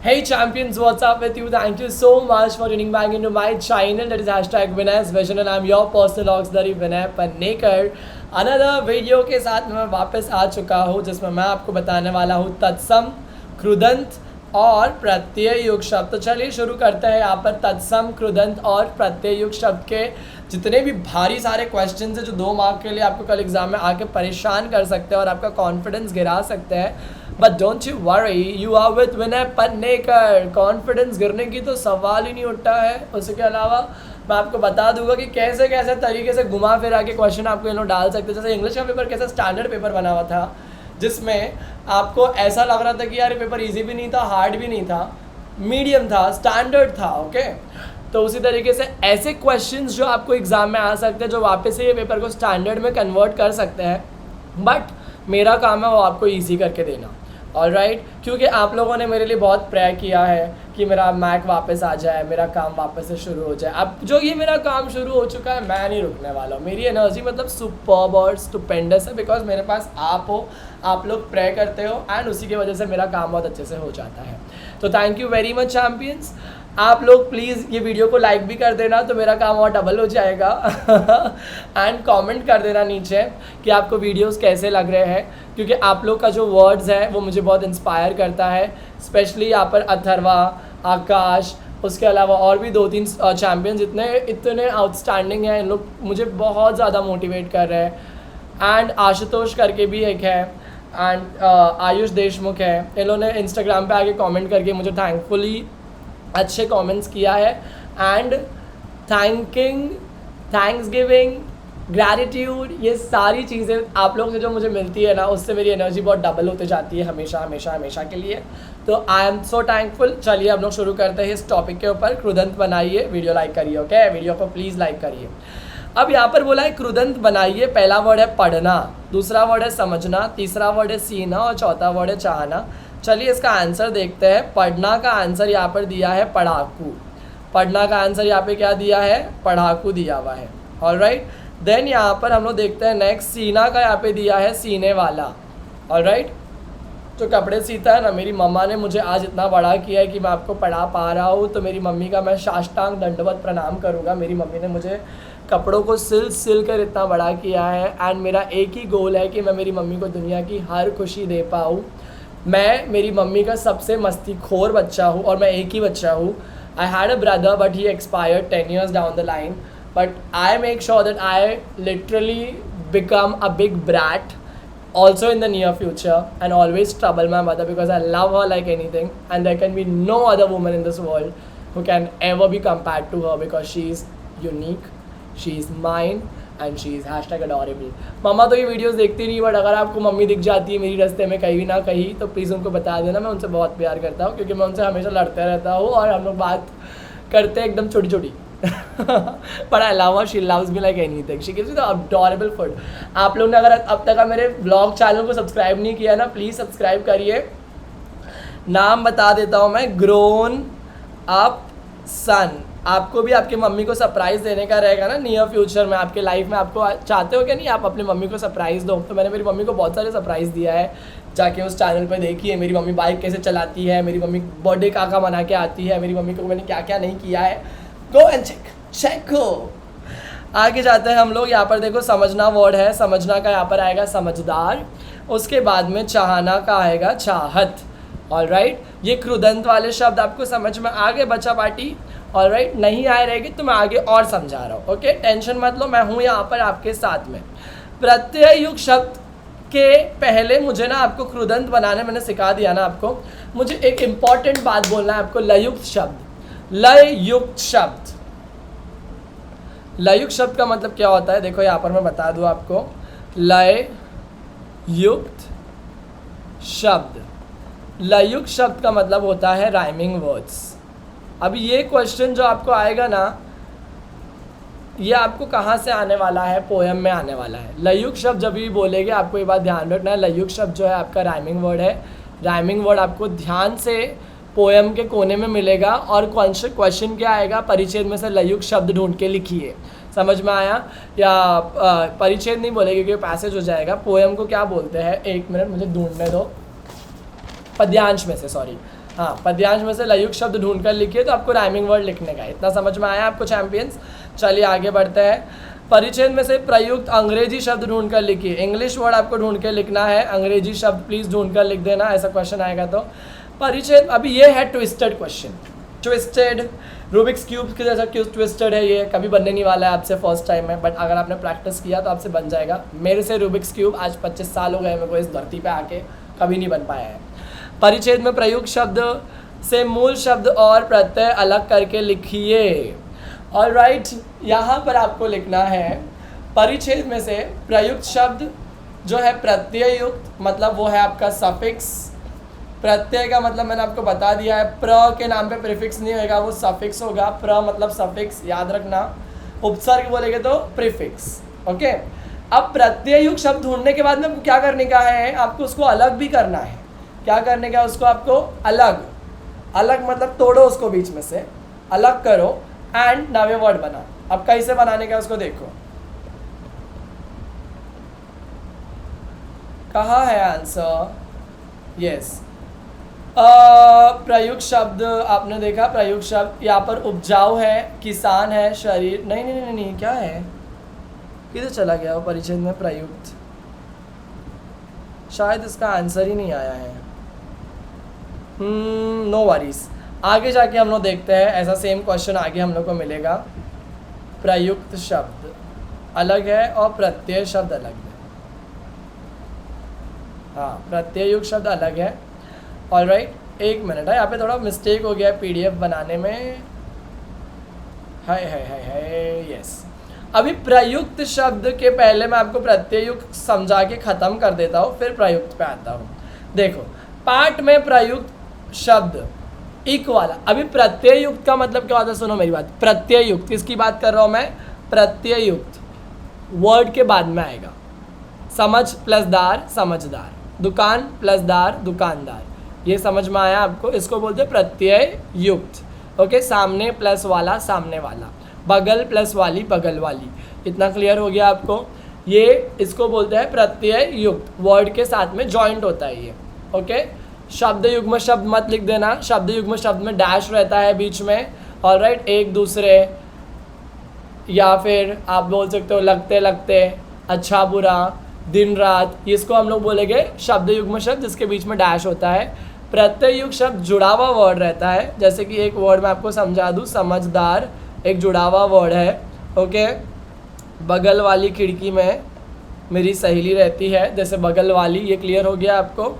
Hey champions, what's up with you? Thank you so much for tuning back into my channel, that is hashtag Vinay's Vision, and I'm your personal auxiliary Vinay Panikar. Another video के साथ मैं वापस आ चुका हूँ जिसमें मैं आपको बताने वाला हूँ तत्सम, कृदंत और प्रत्यय युग शब्द। तो चलिए शुरू करते हैं। यहाँ पर तत्सम, कृदंत और प्रत्यय युग शब्द के जितने भी भारी सारे क्वेश्चंस हैं जो 2 मार्क के लिए आपको कल एग्जाम में आके परेशान कर सकते हैं और आपका कॉन्फिडेंस गिरा सकते हैं, but don't you worry, you are with Vinay Pannekar. Confidence गिरने की तो सवाल ही नहीं उठता है। उसके अलावा मैं आपको बता दूंगा कि कैसे कैसे तरीके से घुमा फिरा के क्वेश्चन आपको ये लोग डाल सकते हैं। जैसे इंग्लिश का पेपर कैसा स्टैंडर्ड पेपर बना हुआ था जिसमें आपको ऐसा लग रहा था कि यार ये पेपर ईजी भी नहीं था, हार्ड भी नहीं था, मीडियम था, स्टैंडर्ड था। ओके, तो उसी तरीके से ऐसे क्वेश्चंस जो आपको एग्जाम में आ सकते हैं जो वापस से ये पेपर को स्टैंडर्ड में कन्वर्ट कर सकते हैं, बट मेरा काम है वो आपको ईजी करके देना। ऑलराइट, क्योंकि आप लोगों ने मेरे लिए बहुत प्रे किया है कि मेरा मैक वापस आ जाए, मेरा काम वापस से शुरू हो जाए। अब जो ये मेरा काम शुरू हो चुका है, मैं नहीं रुकने वाला हूँ। मेरी एनर्जी मतलब सुपर्ब और स्टुपेंडस है, बिकॉज मेरे पास आप हो, आप लोग प्रे करते हो, एंड उसी की वजह से मेरा काम बहुत अच्छे से हो जाता है। तो thank you very much champions. आप लोग प्लीज़ ये वीडियो को लाइक भी कर देना तो मेरा काम और डबल हो जाएगा एंड कमेंट कर देना नीचे कि आपको वीडियोस कैसे लग रहे हैं, क्योंकि आप लोग का जो वर्ड्स है वो मुझे बहुत इंस्पायर करता है। स्पेशली यहाँ पर अथर्वा, आकाश, उसके अलावा और भी 2-3 चैम्पियंस इतने आउटस्टैंडिंग हैं। इन लोग मुझे बहुत ज़्यादा मोटिवेट कर रहे हैं। एंड आशुतोष करके भी एक है, एंड आयुष देशमुख है। इन लोगों ने इंस्टाग्राम पे आके कमेंट करके मुझे थैंकफुली अच्छे कमेंट्स किया है। एंड थैंक्स गिविंग, ग्रैटिट्यूड, ये सारी चीज़ें आप लोगों से जो मुझे मिलती है ना, उससे मेरी एनर्जी बहुत डबल होते जाती है हमेशा हमेशा हमेशा के लिए। तो आई एम सो थैंकफुल। चलिए हम लोग शुरू करते हैं इस टॉपिक के ऊपर। कृदंत बनाइए, वीडियो लाइक करिए। ओके, वीडियो को प्लीज़ लाइक करिए। अब यहाँ पर बोला है कृदंत बनाइए। पहला वर्ड है पढ़ना, दूसरा वर्ड है समझना, तीसरा वर्ड है सीना और चौथा वर्ड है चाहना। चलिए इसका आंसर देखते हैं। पढ़ना का आंसर यहाँ पर दिया है पढ़ाकू। पढ़ना का आंसर यहाँ पे क्या दिया है? पढ़ाकू दिया हुआ है। ऑलराइट, देन यहाँ पर हम लोग देखते हैं नेक्स्ट। सीना का यहाँ पे दिया है सीने वाला। ऑलराइट, जो कपड़े सीता है ना, मेरी मम्मा ने मुझे आज इतना बड़ा किया है कि मैं आपको पढ़ा पा रहा हूँ, तो मेरी मम्मी का मैं साष्टांग दंडवत प्रणाम करूँगा। मेरी मम्मी ने मुझे कपड़ों को सिल कर इतना बड़ा किया है, एंड मेरा एक ही गोल है कि मैं मेरी मम्मी को दुनिया की हर खुशी दे पाऊँ। मैं मेरी मम्मी का सबसे मस्तीखोर बच्चा हूँ और मैं एक ही बच्चा हूँ। I had a brother but he expired 10 years down the line, but I make sure that I literally become a big brat also in the near future and always trouble my mother because I love her like anything, and there can be no other woman in this world who can ever be compared to her because she is unique, she is mine and she is hashtag adorable। मम्मा तो ये videos देखती नहीं, but अगर आपको mummy दिख जाती है मेरी रास्ते में कहीं ना कहीं तो प्लीज़ उनको बता देना। मैं उनसे बहुत प्यार करता हूँ क्योंकि मैं उनसे हमेशा लड़ते रहता हूँ और हम लोग बात करते हैं एकदम छोटी छोटी but I love her, she loves me like anything, she gives me the adorable food। आप लोग ने अगर अब तक मेरे व्लॉग चैनल को सब्सक्राइब नहीं किया ना, प्लीज़ सब्सक्राइब करिए। नाम बता देता हूँ मैं, ग्रोन अप सन। आपको भी आपकी मम्मी को सरप्राइज़ देने का रहेगा ना नियर फ्यूचर में, आपके लाइफ में। आपको चाहते हो क्या नहीं आप अपनी मम्मी को सरप्राइज़ दो? तो मैंने मेरी मम्मी को बहुत सारे सरप्राइज़ दिया है। जाके उस चैनल पर देखिए मेरी मम्मी बाइक कैसे चलाती है, मेरी मम्मी बर्थडे का मना के आती है, मेरी मम्मी को मैंने क्या क्या नहीं किया है। गो एंड चेक हो। आगे जाते हैं हम लोग। यहाँ पर देखो समझना वर्ड है, समझना का यहाँ पर आएगा समझदार, उसके बाद में चाहना का आएगा चाहत। ऑलराइट, ये कृदंत वाले शब्द आपको समझ में आ गए बच्चा पार्टी? ऑलराइट, नहीं आए रहेगी तो मैं आगे और समझा रहा हूँ। ओके, टेंशन मत लो, मैं हूँ यहाँ पर आपके साथ में। प्रत्यय युक्त शब्द के पहले मुझे ना आपको कृदंत बनाने मैंने सिखा दिया ना आपको, मुझे एक इम्पॉर्टेंट बात बोलना है आपको। लयुक्त शब्द, लयुक्त शब्द, लयुक्त शब्द का मतलब क्या होता है? देखो यहाँ पर मैं बता दूँ आपको। लय युक्त शब्द, लयुक्त शब्द का मतलब होता है राइमिंग वर्ड्स। अब ये क्वेश्चन जो आपको आएगा ना, ये आपको कहाँ से आने वाला है? पोएम में आने वाला है। लयुक्त शब्द जब भी बोलेंगे आपको ये बात ध्यान रखना है, लयुक्त शब्द जो है आपका राइमिंग वर्ड है। राइमिंग वर्ड आपको ध्यान से पोएम के कोने में मिलेगा, और क्वेश्चन क्या आएगा? परिच्छेद में से लयुक्त शब्द ढूंढ के लिखिए। समझ में आया? या परिच्छेद नहीं बोलेगा क्योंकि पैसेज हो जाएगा। पोएम को क्या बोलते हैं? एक मिनट मुझे ढूंढने दो। पद्यांश में से, सॉरी, हाँ, पद्यांश में से लयुक्त शब्द ढूंढ कर लिखिए, तो आपको राइमिंग वर्ड लिखने का है। इतना समझ में आया आपको चैंपियंस? चलिए आगे बढ़ते हैं। परिच्छेद में से प्रयुक्त अंग्रेजी शब्द ढूंढ कर लिखिए। इंग्लिश वर्ड आपको ढूंढ के लिखना है, अंग्रेजी शब्द प्लीज ढूंढ कर लिख देना, ऐसा क्वेश्चन आएगा तो। परिच्छेद, अभी ये है twisted question, twisted Rubik's cube के जैसा क्यों ट्विस्टेड है, ये कभी बनने नहीं वाला है आपसे फर्स्ट टाइम में, बट अगर आपने प्रैक्टिस किया तो आपसे बन जाएगा। मेरे से रूबिक्स क्यूब आज 25 साल हो गए मेरे को इस धरती पे आके, कभी नहीं बन पाया है। परिच्छेद में प्रयुक्त शब्द से मूल शब्द और प्रत्यय अलग करके लिखिए। ऑलराइट, यहाँ पर आपको लिखना है परिच्छेद में से प्रयुक्त शब्द जो है प्रत्यय युक्त, मतलब वो है आपका सफिक्स। प्रत्यय का मतलब मैंने आपको बता दिया है, प्र के नाम पे प्रीफिक्स नहीं होगा, वो सफिक्स होगा। प्र मतलब सफिक्स, याद रखना। उपसर्ग बोलेंगे तो प्रीफिक्स। ओके, अब प्रत्यय युक्त शब्द ढूंढने के बाद में क्या करने का है, आपको उसको अलग भी करना है। क्या करने का है उसको आपको? अलग। अलग मतलब तोड़ो उसको बीच में से, अलग करो एंड नवे वर्ड बना। अब कैसे बनाने का उसको देखो, कहाँ है आंसर? यस, प्रयुक्त शब्द आपने देखा, प्रयुक्त शब्द यहाँ पर उपजाऊ है, किसान है, शरीर नहीं नहीं नहीं नहीं, क्या है, किधर चला गया वो परिच्छेद में प्रयुक्त? शायद इसका आंसर ही नहीं आया है। नो वरीज, आगे जाके हम लोग देखते हैं, ऐसा सेम क्वेश्चन आगे हम लोग को मिलेगा। प्रयुक्त शब्द अलग है और प्रत्यय शब्द अलग है। हाँ, प्रत्यय युक्त शब्द अलग है। ऑलराइट, एक मिनट है, यहाँ पे थोड़ा मिस्टेक हो गया पीडीएफ बनाने में। है यस। अभी प्रयुक्त शब्द के पहले मैं आपको प्रत्यय युक्त समझा के ख़त्म कर देता हूँ, फिर प्रयुक्त पे आता हूँ। देखो, पाठ में प्रयुक्त शब्द इक वाला, अभी प्रत्यय युक्त का मतलब क्या होता है, सुनो मेरी बात। प्रत्यय युक्त किसकी बात कर रहा हूँ मैं? प्रत्यय युक्त वर्ड के बाद में आएगा। समझ प्लस दार, समझदार। दुकान प्लस दार, दुकानदार। ये समझ में आया आपको? इसको बोलते हैं प्रत्यय युक्त। ओके, सामने प्लस वाला, सामने वाला। बगल प्लस वाली, बगल वाली। इतना क्लियर हो गया आपको? ये इसको बोलते हैं प्रत्यय युक्त, वर्ड के साथ में जॉइंट होता है ये। ओके, शब्द युग्म शब्द मत लिख देना, शब्द युग्म शब्द में डैश रहता है बीच में। ऑलराइट, एक दूसरे, या फिर आप बोल सकते हो लगते लगते, अच्छा बुरा, दिन रात, इसको हम लोग बोलेंगे शब्द युग्म शब्द जिसके बीच में डैश होता है। प्रत्यय युक्त शब्द जुड़ा हुआ वर्ड रहता है, जैसे कि एक वर्ड मैं आपको समझा दूँ, समझदार एक जुड़ा हुआ वर्ड है। ओके, बगल वाली खिड़की में मेरी सहेली रहती है, जैसे बगल वाली, ये क्लियर हो गया आपको?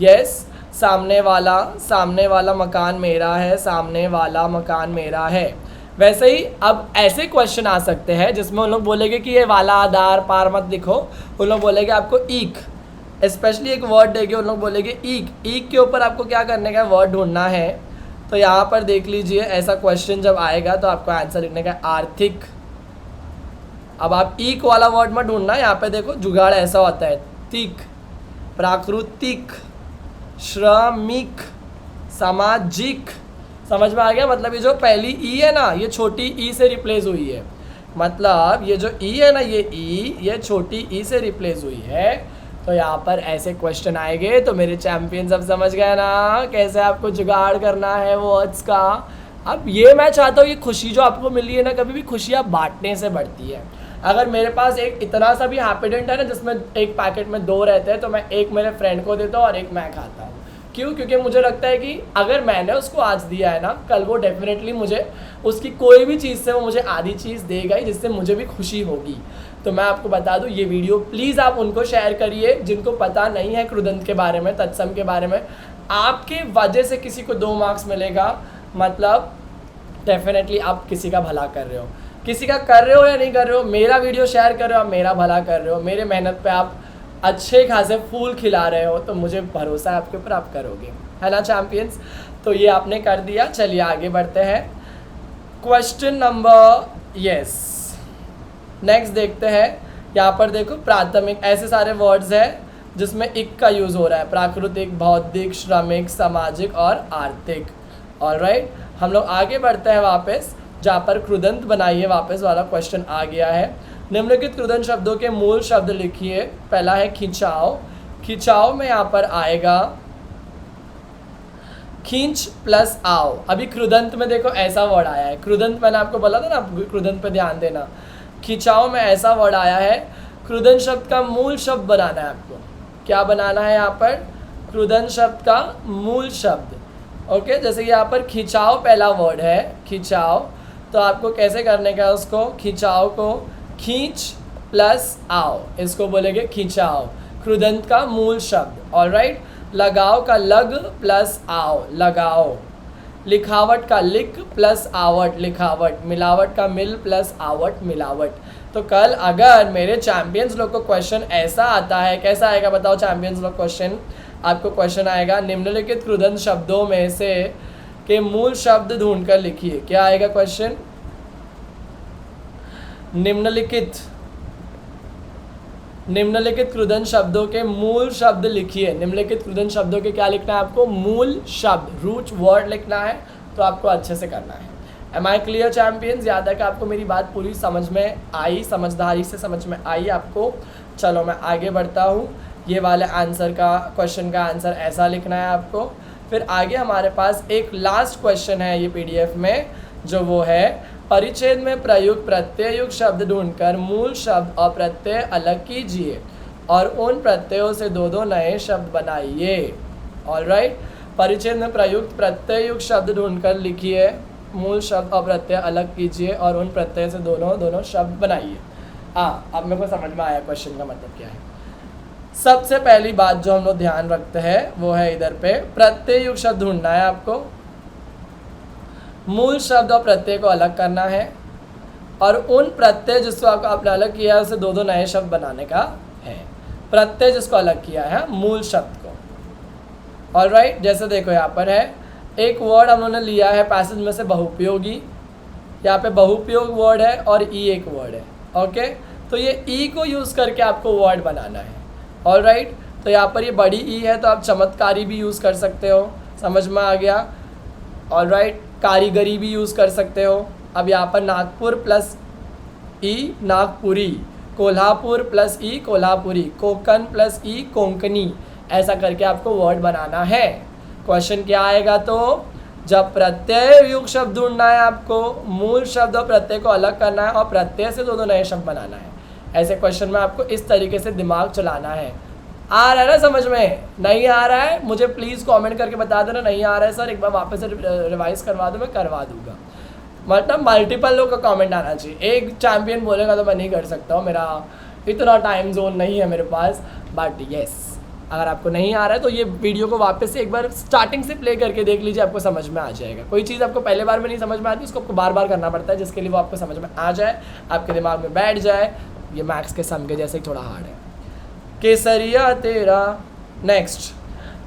यस। सामने वाला मकान मेरा है, सामने वाला मकान मेरा है। वैसे ही अब ऐसे क्वेश्चन आ सकते हैं जिसमें उन लोग बोलेंगे कि ये वाला आधार पार मत लिखो, उन लोग बोलेंगे आपको ईक, स्पेशली एक वर्ड देंगे, उन लोग बोलेंगे ईक। ईक के ऊपर आपको क्या करने का, वर्ड ढूंढना है। तो यहाँ पर देख लीजिए, ऐसा क्वेश्चन जब आएगा तो आपको आंसर लिखने का आर्थिक। अब आप ईक वाला वर्ड मत ढूंढना, यहाँ पे देखो जुगाड़ ऐसा होता है, तिक, प्राकृतिक, श्रमिक, सामाजिक। समझ में आ गया? मतलब ये जो पहली ई है ना, ये छोटी ई से रिप्लेस हुई है। मतलब ये जो ई है ना, ये ई, ये छोटी ई से रिप्लेस हुई है। तो यहाँ पर ऐसे क्वेश्चन आएंगे। तो मेरे चैंपियन सब समझ गए ना कैसे आपको जुगाड़ करना है वर्ड्स का। अब ये मैं चाहता हूँ, ये खुशी जो आपको मिली है ना, कभी भी खुशियाँ बांटने से बढ़ती है। अगर मेरे पास एक इतना सा भी हैप्पीडेंट है ना, जिसमें एक पैकेट में 2 रहते हैं, तो मैं एक मेरे फ्रेंड को देता हूँ और एक मैं खाता हूँ। क्यों? क्योंकि मुझे लगता है कि अगर मैंने उसको आज दिया है ना, कल वो डेफिनेटली मुझे उसकी कोई भी चीज़ से वो मुझे आधी चीज़ देगा ही, जिससे मुझे भी खुशी होगी। तो मैं आपको बता दूं, ये वीडियो प्लीज़ आप उनको शेयर करिए जिनको पता नहीं है कृदंत के बारे में, तत्सम के बारे में। आपके वजह से किसी को 2 मार्क्स मिलेगा, मतलब डेफिनेटली आप किसी का भला कर रहे हो। किसी का कर रहे हो या नहीं कर रहे हो, मेरा वीडियो शेयर कर रहे हो, आप मेरा भला कर रहे हो, मेरे मेहनत पे आप अच्छे खासे फूल खिला रहे हो, तो मुझे भरोसा है आपके ऊपर, आप करोगे, है ना चैंपियंस? तो ये आपने कर दिया। चलिए आगे बढ़ते हैं। क्वेश्चन नंबर, यस, नेक्स्ट देखते हैं। यहाँ पर देखो, प्राथमिक, ऐसे सारे वर्ड्स हैं जिसमें इक का यूज़ हो रहा है। प्राकृतिक, बौद्धिक, श्रमिक, सामाजिक और आर्थिक। ऑलराइट, हम लोग आगे बढ़ते हैं वापस, जहाँ पर कृदंत बनाइए वापस वाला क्वेश्चन आ गया है। निम्नलिखित कृदंत शब्दों के मूल शब्द लिखिए। पहला है खिंचाव। खिंचाव में यहाँ पर आएगा खींच प्लस आओ। अभी कृदंत में देखो ऐसा वर्ड आया है, कृदंत मैंने आपको बोला था ना, कृदंत पे ध्यान देना। खिंचाओ में ऐसा वर्ड आया है, कृदंत शब्द का मूल शब्द बनाना है आपको। क्या बनाना है यहाँ पर? कृदंत शब्द का मूल शब्द। ओके, जैसे यहाँ पर खिंचाओ पहला वर्ड है, खिंचाओ, तो आपको कैसे करने का है उसको? खिंचाओ को खींच प्लस आओ, इसको बोलेंगे खिंचाओ, कृदंत का मूल शब्द। ऑलराइट। लगाओ का लग प्लस आओ, लगाओ। लिखावट का लिख प्लस आवट, लिखावट। मिलावट का मिल प्लस आवट, मिलावट। तो कल अगर मेरे चैंपियंस लोग को क्वेश्चन ऐसा आता है, कैसा आएगा बताओ चैंपियंस लोग? क्वेश्चन आपको क्वेश्चन आएगा, निम्नलिखित कृदंत शब्दों में से के मूल शब्द ढूंढकर लिखिए। क्या आएगा क्वेश्चन? निम्नलिखित कृदंत शब्दों के मूल शब्द लिखिए। निम्नलिखित कृदंत शब्दों के क्या लिखना है आपको? मूल शब्द, रूट वर्ड लिखना है। तो आपको अच्छे से करना है। Am I clear champions? याद है कि आपको मेरी बात पूरी समझ में आई, समझदारी से समझ में आई आपको? चलो मैं आगे बढ़ता हूँ। ये वाले आंसर का, क्वेश्चन का आंसर ऐसा लिखना है आपको। फिर आगे हमारे पास एक लास्ट क्वेश्चन है ये पीडीएफ में, जो वो है परिच्छेद में प्रयुक्त प्रत्यय युक्त शब्द ढूंढकर मूल शब्द और प्रत्यय अलग कीजिए और उन प्रत्ययों से दो दो नए शब्द बनाइए। ऑलराइट। परिच्छेद में प्रयुक्त प्रत्यय युक्त शब्द ढूंढकर लिखिए, मूल शब्द और प्रत्यय अलग कीजिए और उन प्रत्यय से दोनों शब्द बनाइए। अब मेरे को समझ में आया क्वेश्चन का मतलब क्या है। सबसे पहली बात जो हम लोग ध्यान रखते हैं वो है इधर पे प्रत्यय युक्त शब्द ढूंढना है आपको, मूल शब्द और प्रत्यय को अलग करना है और उन प्रत्यय जिसको आपने अलग किया है उसे दो दो नए शब्द बनाने का है। प्रत्यय जिसको अलग किया है मूल शब्द को। ऑलराइट। जैसे देखो यहाँ पर है एक वर्ड हम लोगों ने लिया है पैसेज में से बहुपयोगी, यहाँ पे बहुपयोग वर्ड है और ई एक वर्ड है। ओके, तो ये ई को यूज़ करके आपको वर्ड बनाना है। ऑलराइट। तो यहाँ पर ये बड़ी ई है तो आप चमत्कारी भी यूज़ कर सकते हो, समझ में आ गया? ऑलराइट। कारीगरी भी यूज़ कर सकते हो। अब यहाँ पर नागपुर प्लस ई नागपुरी, कोल्हापुर प्लस ई कोल्हापुरी, कोंकण प्लस ई कोंकणी, ऐसा करके आपको वर्ड बनाना है। क्वेश्चन क्या आएगा? तो जब प्रत्यय युक्त शब्द ढूंढना है आपको, मूल शब्द और प्रत्यय को अलग करना है और प्रत्यय से दो नए शब्द बनाना है। ऐसे क्वेश्चन में आपको इस तरीके से दिमाग चलाना है। आ रहा है ना समझ में? नहीं आ रहा है मुझे प्लीज़ कमेंट करके बता देना, नहीं आ रहा है सर, एक बार वापस से रिवाइज करवा दो, मैं करवा दूंगा। मतलब मल्टीपल लोग का कमेंट आना चाहिए, एक चैंपियन बोलेगा तो मैं नहीं कर सकता हूँ, मेरा इतना टाइम जोन नहीं है मेरे पास। बट येस, अगर आपको नहीं आ रहा है तो ये वीडियो को वापस से एक बार स्टार्टिंग से प्ले करके देख लीजिए, आपको समझ में आ जाएगा। कोई चीज़ आपको पहले बार में नहीं समझ में आती, उसको आपको बार बार करना पड़ता है, जिसके लिए वो आपको समझ में आ जाए, आपके दिमाग में बैठ जाए। ये मैथ्स के सम के जैसे ही थोड़ा हार्ड है। केसरिया तेरा, नेक्स्ट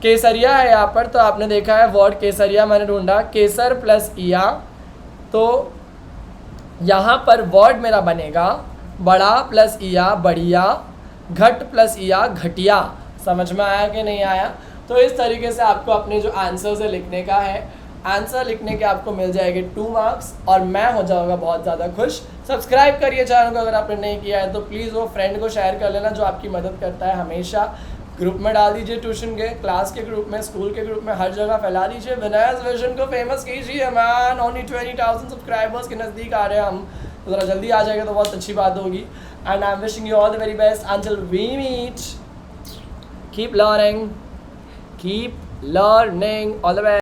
केसरिया है यहाँ पर, तो आपने देखा है वर्ड केसरिया मैंने ढूंढा, केसर प्लस इया, तो यहाँ पर वर्ड मेरा बनेगा बड़ा प्लस इया बढ़िया, घट प्लस इया घटिया। समझ में आया कि नहीं आया? तो इस तरीके से आपको अपने जो आंसर से लिखने का है, आंसर लिखने के आपको मिल जाएंगे 2 मार्क्स और मैं हो जाऊँगा बहुत ज़्यादा खुश। सब्सक्राइब करिए चैनल को अगर आपने नहीं किया है तो प्लीज़ वो फ्रेंड को शेयर कर लेना जो आपकी मदद करता है हमेशा। ग्रुप में डाल दीजिए, ट्यूशन के, क्लास के ग्रुप में, स्कूल के ग्रुप में, हर जगह फैला दीजिए। विनयस विजन को फेमस कीजिए मैन। ओनली 20,000 सब्सक्राइबर्स के नज़दीक आ रहे हैं हम, तो ज़रा जल्दी आ जाएगा तो बहुत अच्छी बात होगी। And I am wishing you all the very best until we meet. Keep learning, all the best.